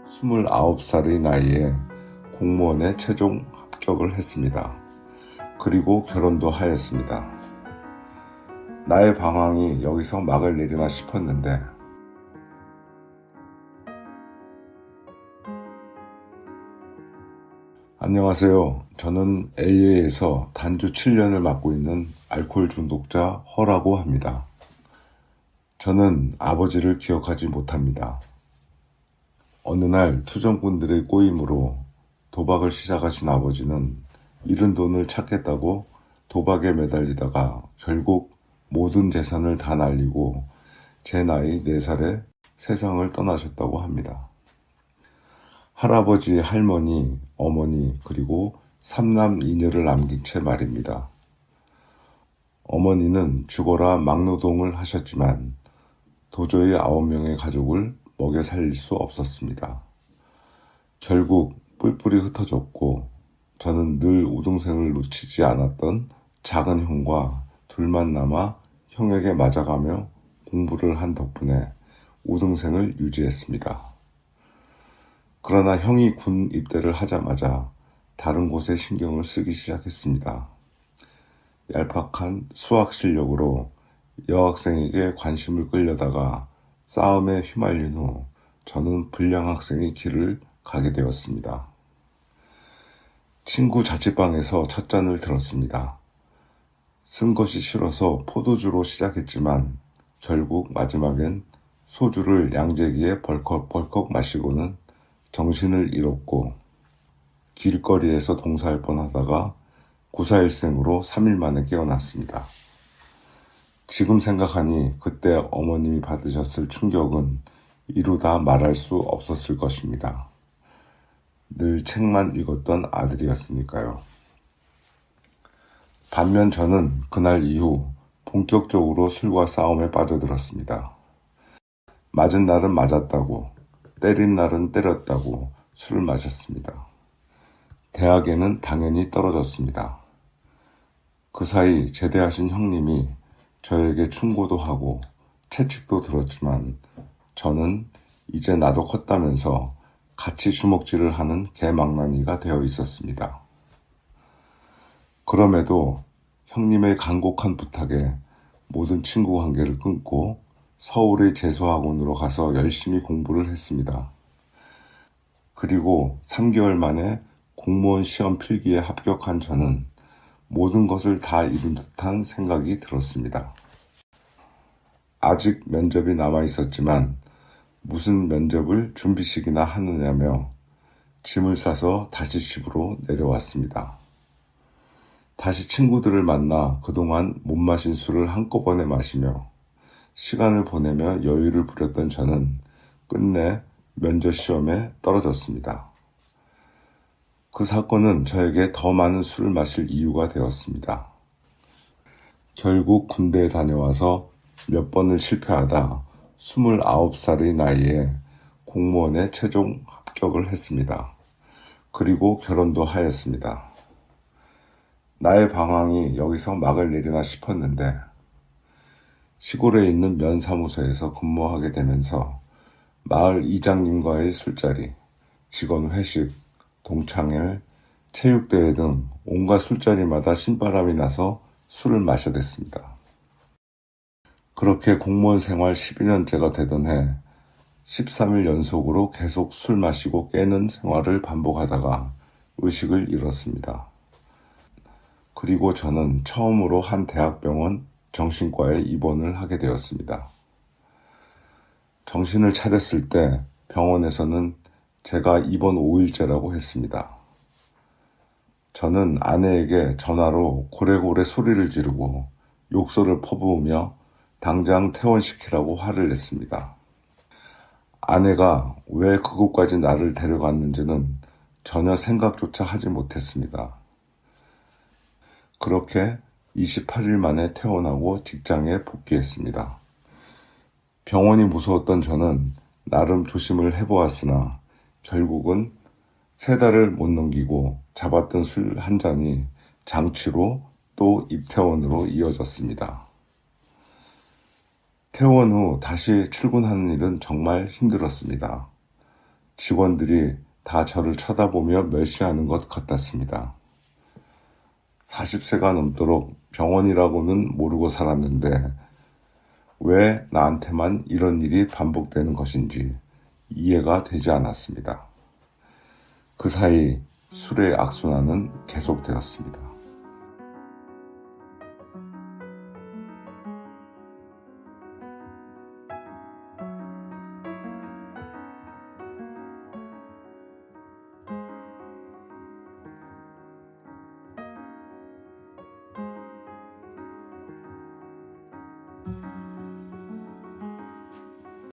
29살의 나이에 공무원에 최종 합격을 했습니다. 그리고 결혼도 하였습니다. 나의 방황이 여기서 막을 내리나 싶었는데 안녕하세요. 저는 AA에서 단주 7년을 맡고 있는 알코올 중독자 허라고 합니다. 저는 아버지를 기억하지 못합니다. 어느 날 투정꾼들의 꼬임으로 도박을 시작하신 아버지는 잃은 돈을 찾겠다고 도박에 매달리다가 결국 모든 재산을 다 날리고 제 나이 4살에 세상을 떠나셨다고 합니다. 할아버지, 할머니, 어머니 그리고 3남 2女를 남긴 채 말입니다. 어머니는 죽어라 막노동을 하셨지만 도저히 9명의 가족을 먹여 살릴 수 없었습니다. 결국 뿔뿔이 흩어졌고 저는 늘 우등생을 놓치지 않았던 작은 형과 둘만 남아 형에게 맞아가며 공부를 한 덕분에 우등생을 유지했습니다. 그러나 형이 군 입대를 하자마자 다른 곳에 신경을 쓰기 시작했습니다. 얄팍한 수학 실력으로 여학생에게 관심을 끌려다가 싸움에 휘말린 후 저는 불량 학생의 길을 가게 되었습니다. 친구 자취방에서 첫 잔을 들었습니다. 쓴 것이 싫어서 포도주로 시작했지만 결국 마지막엔 소주를 양재기에 벌컥벌컥 마시고는 정신을 잃었고 길거리에서 동사할 뻔하다가 941생으로 3일 만에 깨어났습니다. 지금 생각하니 그때 어머님이 받으셨을 충격은 이루다 말할 수 없었을 것입니다. 늘 책만 읽었던 아들이었으니까요. 반면 저는 그날 이후 본격적으로 술과 싸움에 빠져들었습니다. 맞은 날은 맞았다고, 때린 날은 때렸다고 술을 마셨습니다. 대학에는 당연히 떨어졌습니다. 그 사이 제대하신 형님이 저에게 충고도 하고 채찍도 들었지만 저는 이제 나도 컸다면서 같이 주먹질을 하는 개망나니가 되어 있었습니다. 그럼에도 형님의 간곡한 부탁에 모든 친구 관계를 끊고 서울의 재수학원으로 가서 열심히 공부를 했습니다. 그리고 3개월 만에 공무원 시험 필기에 합격한 저는 모든 것을 다 이룬 듯한 생각이 들었습니다. 아직 면접이 남아 있었지만 무슨 면접을 준비식이나 하느냐며 짐을 싸서 다시 집으로 내려왔습니다. 다시 친구들을 만나 그동안 못 마신 술을 한꺼번에 마시며 시간을 보내며 여유를 부렸던 저는 끝내 면접 시험에 떨어졌습니다. 그 사건은 저에게 더 많은 술을 마실 이유가 되었습니다. 결국 군대에 다녀와서 몇 번을 실패하다 29살의 나이에 공무원에 최종 합격을 했습니다. 그리고 결혼도 하였습니다. 나의 방황이 여기서 막을 내리나 싶었는데 시골에 있는 면사무소에서 근무하게 되면서 마을 이장님과의 술자리, 직원 회식, 동창회, 체육대회 등 온갖 술자리마다 신바람이 나서 술을 마셔댔습니다. 그렇게 공무원 생활 12년째가 되던 해 13일 연속으로 계속 술 마시고 깨는 생활을 반복하다가 의식을 잃었습니다. 그리고 저는 처음으로 한 대학병원 정신과에 입원을 하게 되었습니다. 정신을 차렸을 때 병원에서는 제가 입원 5일째라고 했습니다. 저는 아내에게 전화로 고래고래 소리를 지르고 욕설을 퍼부으며 당장 퇴원시키라고 화를 냈습니다. 아내가 왜 그곳까지 나를 데려갔는지는 전혀 생각조차 하지 못했습니다. 그렇게 28일 만에 퇴원하고 직장에 복귀했습니다. 병원이 무서웠던 저는 나름 조심을 해보았으나 결국은 3달을 못 넘기고 잡았던 술 한 잔이 장치로 또 입퇴원으로 이어졌습니다. 퇴원 후 다시 출근하는 일은 정말 힘들었습니다. 직원들이 다 저를 쳐다보며 멸시하는 것 같았습니다. 40세가 넘도록 병원이라고는 모르고 살았는데 왜 나한테만 이런 일이 반복되는 것인지 이해가 되지 않았습니다. 그 사이 술의 악순환은 계속되었습니다.